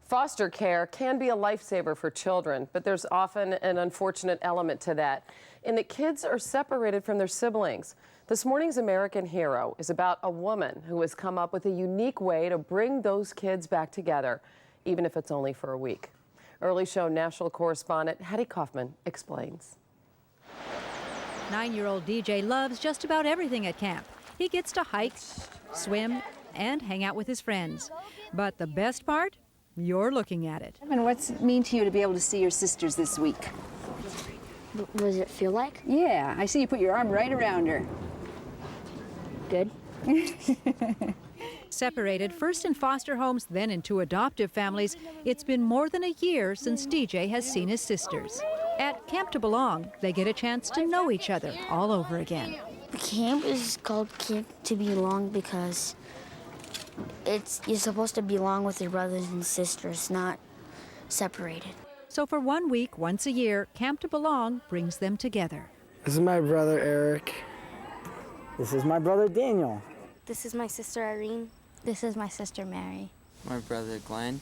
Foster care can be a lifesaver for children, but there's often an unfortunate element to that, in that kids are separated from their siblings. This morning's American Hero is about a woman who has come up with a unique way to bring those kids back together, even if it's only for a week. Early Show national correspondent Hattie Kaufman explains. 9-year-old DJ loves just about everything at camp. He gets to hike, swim, and hang out with his friends. But the best part? You're looking at it. And what's it mean to you to be able to see your sisters this week? What does it feel like? Yeah, I see you put your arm right around her. Good. Separated first in foster homes, then in 2 adoptive families, it's been more than a year since DJ has seen his sisters. At Camp to Belong, they get a chance to know each other all over again. The camp is called Camp to Belong because you're supposed to belong with your brothers and sisters, not separated. So for 1 week, once a year, Camp to Belong brings them together. This is my brother, Eric. This is my brother, Daniel. This is my sister, Irene. This is my sister, Mary. My brother, Glenn.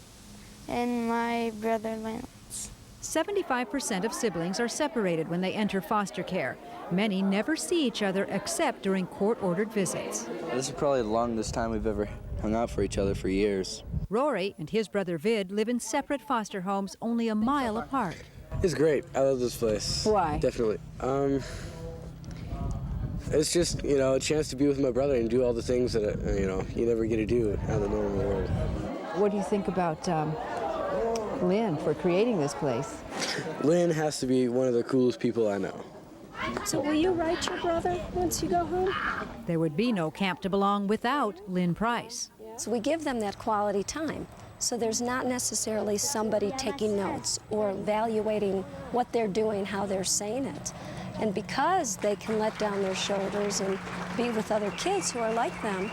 And my brother, Lance. 75% of siblings are separated when they enter foster care. Many never see each other except during court-ordered visits. This is probably the longest time we've ever hung out for each other for years. Rory and his brother Vid live in separate foster homes only a mile apart. It's great. I love this place. Why? Definitely. It's just, a chance to be with my brother and do all the things that, you never get to do out in the normal world. What do you think about Lynn for creating this place? Lynn has to be one of the coolest people I know. So will you write your brother once you go home? There would be no Camp to Belong without Lynn Price. So we give them that quality time. So there's not necessarily somebody taking notes or evaluating what they're doing, how they're saying it. And because they can let down their shoulders and be with other kids who are like them,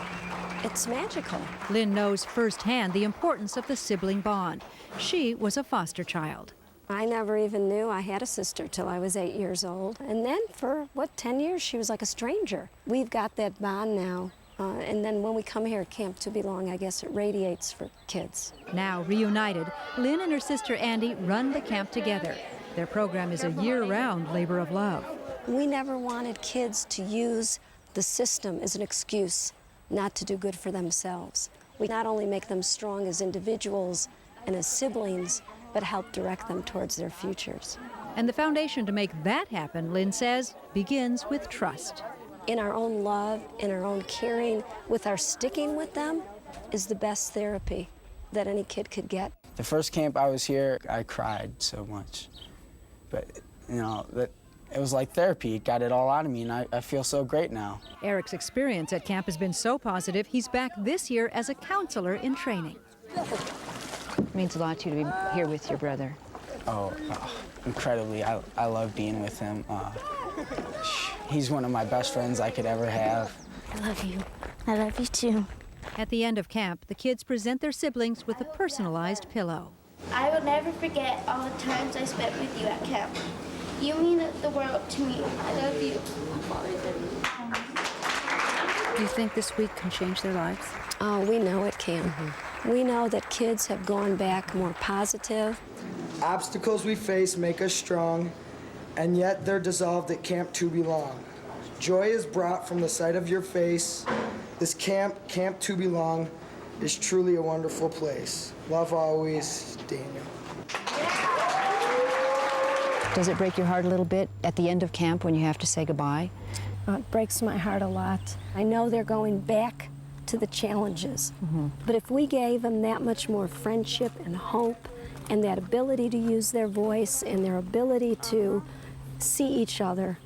it's magical. Lynn knows firsthand the importance of the sibling bond. She was a foster child. I never even knew I had a sister till I was 8 years old. And then for, 10 years, she was like a stranger. We've got that bond now. And then when we come here at Camp to Belong, I guess it radiates for kids. Now reunited, Lynn and her sister Andy run the camp together. Their program is a year-round labor of love. We never wanted kids to use the system as an excuse not to do good for themselves. We not only make them strong as individuals and as siblings, but help direct them towards their futures. And the foundation to make that happen, Lynn says, begins with trust. In our own love, in our own caring, with our sticking with them, is the best therapy that any kid could get. The first camp I was here, I cried so much. But, it was like therapy. It got it all out of me, and I feel so great now. Eric's experience at camp has been so positive, he's back this year as a counselor in training. It means a lot to you to be here with your brother. Incredibly. I love being with him. He's one of my best friends I could ever have. I love you. I love you too. At the end of camp, the kids present their siblings with a personalized pillow. I will never forget all the times I spent with you at camp. You mean the world to me. I love you. Do you think this week can change their lives? Oh, we know it can. We know that kids have gone back more positive. Obstacles we face make us strong, and yet they're dissolved at Camp to Belong. Joy is brought from the sight of your face. This Camp to Belong, is truly a wonderful place. Love always, Daniel. Does it break your heart a little bit at the end of camp when you have to say goodbye? It breaks my heart a lot. I know they're going back to the challenges. But if we gave them that much more friendship and hope and that ability to use their voice and their ability to see each other,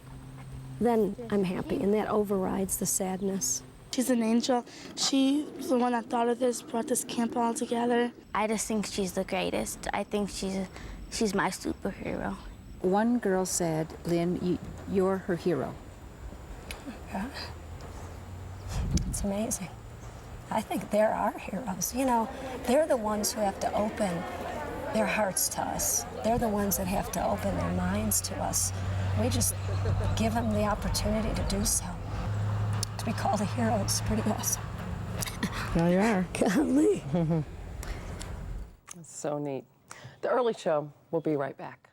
then I'm happy, and that overrides the sadness. She's an angel. She's the one that thought of this, brought this camp all together. I just think she's the greatest. I think she's my superhero. One girl said, Lynn, you're her hero. Yeah. It's amazing. I think they're our heroes. They're the ones who have to open their hearts to us. They're the ones that have to open their minds to us. We just give them the opportunity to do so. To be called a hero is pretty awesome. Well, you are. Golly. So neat. The Early Show will be right back.